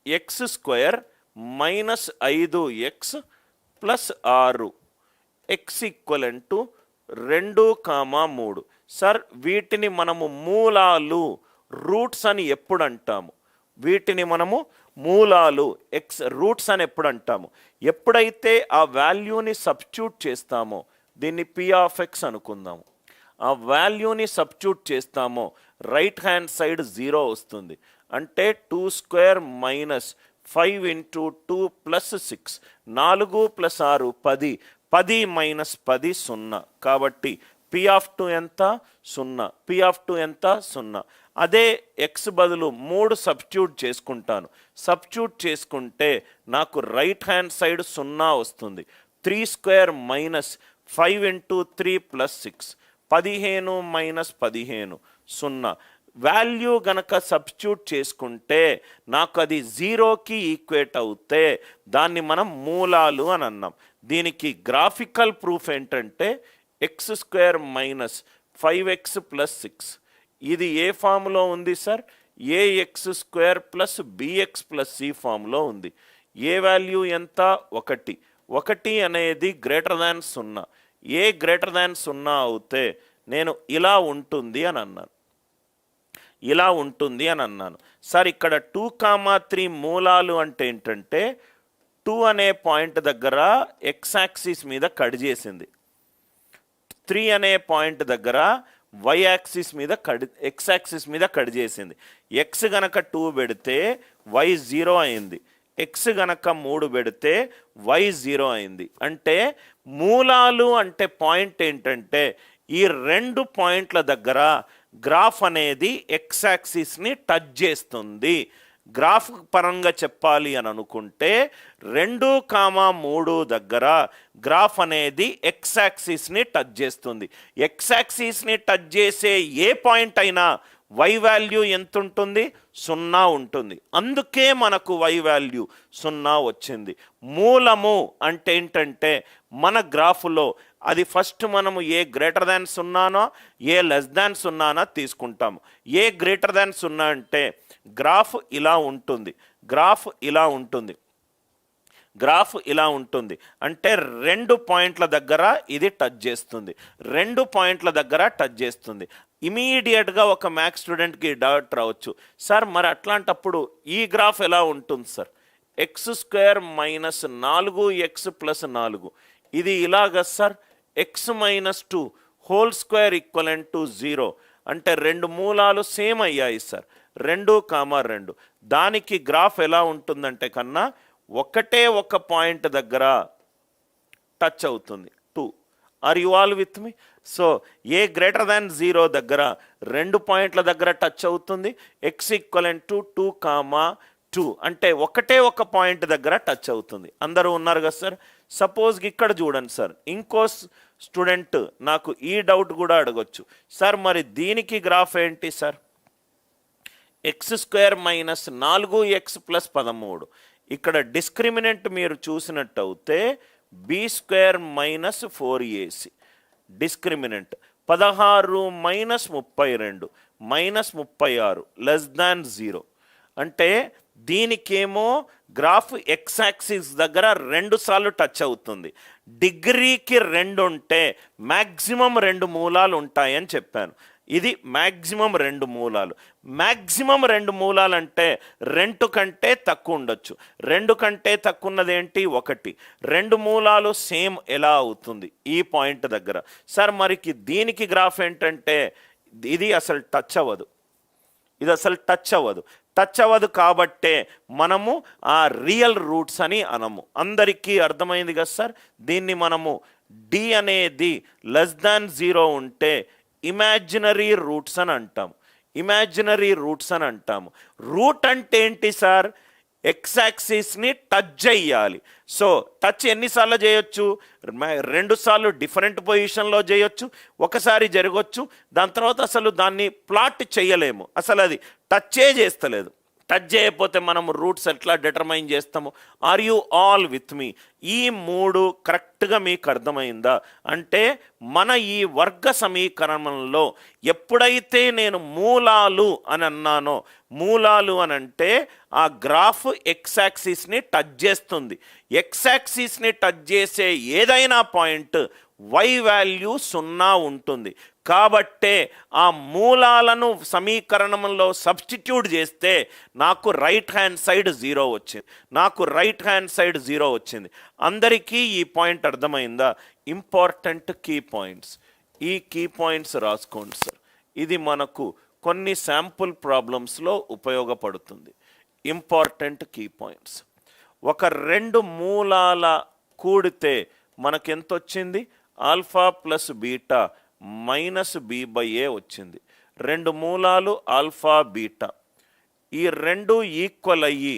X square minus 5x plus 6 X equivalent to 2,3. Sir వీటిని మనము మూలాలు రూట్స్ అని ఎప్పుడు అంటాము? వీటిని మనము మూలాలు రూట్స్ అని ఎప్పుడు అంటాము? ఎప్పుడైతే ఆ వాల్యూని సబ్స్టిట్యూట్ చేస్తామో, దీన్ని p ఆఫ్ x అనుకుందాము, ఆ వాల్యూని సబ్స్టిట్యూట్ చేస్తామో రైట్ హ్యాండ్ సైడ్ 0 వస్తుంది. అంటే 2 square minus 5 into 2 plus 6, 4 plus 6 10, 10 minus 10 0. కాబట్టి p ఆఫ్ 2 ఎంత? 0. p ఆఫ్ 2 ఎంత? 0. అదే x బదులు 3 సబ్స్టిట్యూట్ చేసుకుంటాను. సబ్స్టిట్యూట్ చేసుకుంటే నాకు రైట్ హ్యాండ్ సైడ్ 0 వస్తుంది. 3 square minus 5 into 3 plus 6, 15 minus 15 0. Value గనక సబ్స్టిట్యూట్ చేసుకుంటే నాకు అది 0కి ఈక్వేట్ అవుతే దాన్ని మనం మూలాలు అని అన్నాం. దీనికి గ్రాఫికల్ ప్రూఫ్ ఏంటంటే X square minus 5x plus 6, ఇది ఏ ఫామ్లో ఉంది sir? ax square plus bx plus c ఫామ్లో ఉంది. ఏ వాల్యూ ఎంత? 1. 1 అనేది గ్రేటర్ దాన్ 0. ఏ గ్రేటర్ దాన్ 0 అవుతే నేను ఇలా ఉంటుంది అని అన్నాను, ఇలా ఉంటుంది అని అన్నాను. సార్ ఇక్కడ 2,3 మూలాలు అంటే ఏంటంటే 2 అనే పాయింట్ దగ్గర ఎక్స్ యాక్సిస్ మీద కట్ చేసింది, 3 అనే పాయింట్ దగ్గర వై యాక్సిస్ మీద ఎక్స్ యాక్సిస్ మీద కట్ చేసింది. ఎక్స్ గనక 2 పెడితే వై 0 అయింది, ఎక్స్ గనక 3 పెడితే వై 0 అయింది. అంటే మూలాలు అంటే పాయింట్ ఏంటంటే ఈ 2 పాయింట్ల దగ్గర గ్రాఫ్ అనేది ఎక్స్ యాక్సిస్ని టచ్ చేస్తుంది. గ్రాఫ్ పరంగా చెప్పాలి అని అనుకుంటే 2,3 దగ్గర గ్రాఫ్ అనేది ఎక్స్ యాక్సిస్ని టచ్ చేస్తుంది. ఎక్స్ యాక్సిస్ని టచ్ చేసే ఏ పాయింట్ అయినా వై వాల్యూ ఎంత ఉంటుంది? 0 ఉంటుంది. అందుకే మనకు వై వాల్యూ 0 వచ్చింది. మూలము అంటే ఏంటంటే మన గ్రాఫ్లో అది ఫస్ట్ మనము ఏ గ్రేటర్ దాన్ 0నో ఏ లెస్ దాన్ 0నో తీసుకుంటాము. ఏ గ్రేటర్ దాన్ 0 అంటే గ్రాఫ్ ఇలా ఉంటుంది, గ్రాఫ్ ఇలా ఉంటుంది, గ్రాఫ్ ఇలా ఉంటుంది. అంటే 2 పాయింట్ల దగ్గర ఇది టచ్ చేస్తుంది, 2 పాయింట్ల దగ్గర టచ్ చేస్తుంది. ఇమీడియట్గా ఒక మ్యాథ్స్ స్టూడెంట్కి డౌట్ రావచ్చు, సార్ మరి అట్లాంటప్పుడు ఈ గ్రాఫ్ ఎలా ఉంటుంది sir? X square minus 4x plus 4 ఇది ఇలాగ sir, X minus 2 whole square equivalent to 0. అంటే 2 మూలాలు సేమ్ అయ్యాయి సార్, 2,2. దానికి గ్రాఫ్ ఎలా ఉంటుందంటే కన్నా ఒకటే ఒక పాయింట్ దగ్గర టచ్ అవుతుంది 2. Are you all with me? So a greater than 0 దగ్గర 2 పాయింట్ల దగ్గర టచ్ అవుతుంది. ఎక్స్ ఈక్వలెంట్ టు 2,2 అంటే ఒకటే ఒక పాయింట్ దగ్గర టచ్ అవుతుంది. అందరూ ఉన్నారు కదా సార్? సపోజ్ ఇక్కడ చూడండి సార్, ఇంకో స్టూడెంట్ నాకు ఈ డౌట్ కూడా అడగొచ్చు, సార్ మరి దీనికి గ్రాఫ్ ఏంటి sir? X square minus 4x plus 13. ఇక్కడ డిస్క్రిమినెంట్ మీరు చూసినట్టు అయితే b square minus 4ac, discriminant 16 minus 32 minus 36 less than 0. అంటే దీనికేమో గ్రాఫ్ ఎక్స్ యాక్సిస్ దగ్గర 2 సార్లు టచ్ అవుతుంది. డిగ్రీకి 2 ఉంటే మ్యాక్సిమం 2 మూలాలు ఉంటాయని చెప్పాను. ఇది మ్యాక్సిమం 2 మూలాలు. మ్యాక్సిమం 2 మూలాలు అంటే 2 కంటే తక్కువ ఉండొచ్చు. 2 కంటే తక్కువ ఉన్నది ఏంటి? 1. 2 మూలాలు సేమ్ ఎలా అవుతుంది ఈ పాయింట్ దగ్గర? సార్ మరికి దీనికి గ్రాఫ్ ఏంటంటే ఇది అసలు టచ్ అవ్వదు, ఇది అసలు టచ్ అవ్వదు. టచ్ అవ్వదు కాబట్టే మనము ఆ రియల్ రూట్స్ అని అనము. అందరికీ అర్థమైంది కదా సార్? దీన్ని మనము డి అనేది లెస్ దాన్ 0 ఉంటే ఇమాజినరీ రూట్స్ అని అంటాము, ఇమాజినరీ రూట్స్ అని అంటాము. రూట్ అంటే ఏంటి సార్? ఎక్స్ యాక్సిస్ని టచ్ చేయాలి. సో టచ్ ఎన్నిసార్లు చేయొచ్చు? 2 సార్లు డిఫరెంట్ పొజిషన్లో చేయొచ్చు, ఒకసారి జరగవచ్చు. దాని తర్వాత అసలు దాన్ని ప్లాట్ చేయలేము, అసలు అది టచ్చే చేస్తలేదు, టచ్ చేయకపోతే మనం రూట్స్ ఎట్లా డిటర్మైన్ చేస్తాము? ఆర్ యు ఆల్ విత్ మీ? ఈ మూడు కరెక్ట్గా మీకు అర్థమైందా? అంటే మన ఈ వర్గ సమీకరణంలో ఎప్పుడైతే నేను మూలాలు అని అన్నానో, మూలాలు అని అంటే ఆ గ్రాఫ్ ఎక్స్ యాక్సిస్ని టచ్ చేస్తుంది. ఎక్స్ యాక్సిస్ని టచ్ చేసే ఏదైనా పాయింట్ వై వాల్యూ 0 ఉంటుంది. కాబట్టే ఆ మూలాలను సమీకరణంలో సబ్స్టిట్యూట్ చేస్తే నాకు రైట్ హ్యాండ్ సైడ్ 0 వచ్చింది. అందరికీ ఈ పాయింట్ అర్థమైందా? Important key points. ఈ కీ పాయింట్స్ రాసుకోండి సార్. ఇది మనకు కొన్ని శాంపుల్ ప్రాబ్లమ్స్లో ఉపయోగపడుతుంది. Important key points. ఒక రెండు మూలాల కూడితే మనకెంత వచ్చింది? Alpha plus beta minus b a వచ్చింది. రెండు మూలాలు ఆల్ఫా బీటా, ఈ రెండు ఈక్వల్ అయ్యి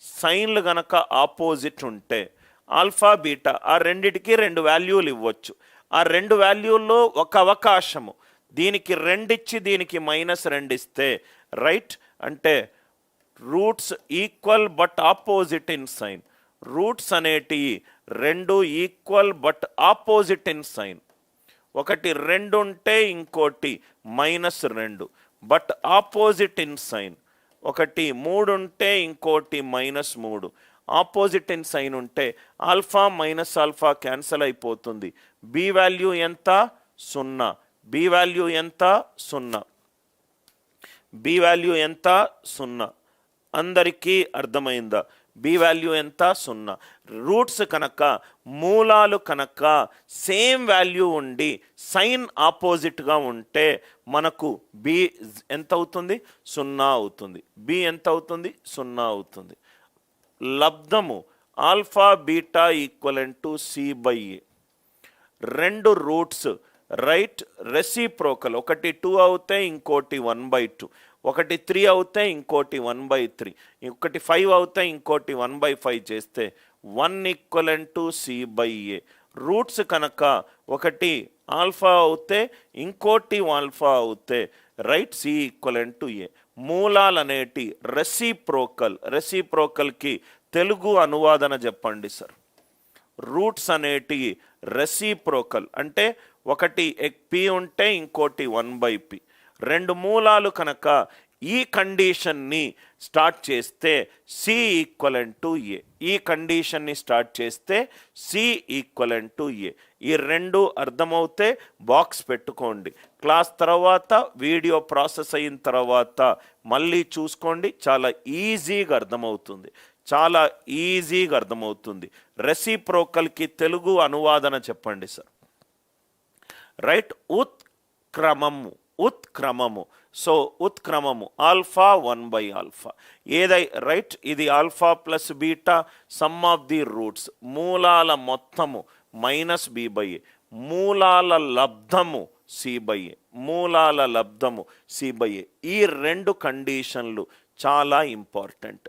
సైన్లు గనక ఆపోజిట్ ఉంటే ఆల్ఫా బీటా ఆ రెండిటికి రెండు వాల్యూలు ఇవ్వచ్చు. ఆ రెండు వాల్యూల్లో ఒక అవకాశము, దీనికి 2 ఇచ్చి దీనికి -2 ఇస్తే రైట్, అంటే roots equal but opposite in sign. Roots అనేటివి రెండు equal but opposite in sign. ఒకటి 2 ఉంటే ఇంకోటి -2 బట్ ఆపోజిట్ ఇన్ సైన్. ఒకటి 3 ఉంటే ఇంకోటి -3 ఆపోజిట్ ఇన్ సైన్ ఉంటే ఆల్ఫా మైనస్ ఆల్ఫా క్యాన్సల్ అయిపోతుంది. బి వాల్యూ ఎంత? 0. బి వాల్యూ ఎంత? 0. బి వాల్యూ ఎంత? 0. అందరికీ అర్థమైందా? బి వాల్యూ ఎంత? 0. రూట్స్ కనుక, మూలాలు కనుక సేమ్ వాల్యూ ఉండి సైన్ ఆపోజిట్గా ఉంటే మనకు బి ఎంత అవుతుంది? 0 అవుతుంది. బి ఎంత అవుతుంది? 0 అవుతుంది. లబ్ధము ఆల్ఫా బీటా ఈక్వలెంట్ టు సి/ఏ. రెండు రూట్స్ రైట్ రెసిప్రోకల్. ఒకటి 2 అవుతే ఇంకోటి 1/2, ఒకటి 3 అవుతే ఇంకోటి 1/3, ఒకటి 5 అవుతే ఇంకోటి 1/5 చేస్తే 1 ఈక్వలెంట్ టు సి/ఏ. రూట్స్ కనుక ఒకటి ఆల్ఫా అవుతే ఇంకోటి ఆల్ఫా అవుతే రైట్ సి ఈక్వలెంట్ టు ఏ. మూలాలు అనేటి రెసిప్రోకల్. రెసిప్రోకల్కి తెలుగు అనువాదన చెప్పండి సార్. రూట్స్ అనేటి రెసిప్రోకల్ అంటే ఒకటి పి ఉంటే ఇంకోటి 1/p. రెండు మూలాలు కనుక ఈ కండిషన్ని స్టార్ట్ చేస్తే సి ఈక్వలెంట్ టు ఏ. ఈ కండిషన్ని స్టార్ట్ చేస్తే సి ఈక్వలెంట్ టు ఏ. ఈ రెండు అర్థమవుతే బాక్స్ పెట్టుకోండి. క్లాస్ తర్వాత వీడియో ప్రాసెస్ అయిన తర్వాత మళ్ళీ చూసుకోండి. చాలా ఈజీగా అర్థమవుతుంది. చాలా ఈజీగా అర్థమవుతుంది. రెసిప్రోకల్కి తెలుగు అనువాదన చెప్పండి సార్. రైట్, ఉత్క్రమము. ఉత్క్రమము. సో ఉత్క్రమము ఆల్ఫా 1/ఆల్ఫా. రైట్, ఇది alpha plus beta sum of the roots. మూలాల మొత్తము -b/a. మూలాల లబ్ధము c/a. మూలాల లబ్ధము c/a. ఈ రెండు కండిషన్లు చాలా ఇంపార్టెంట్.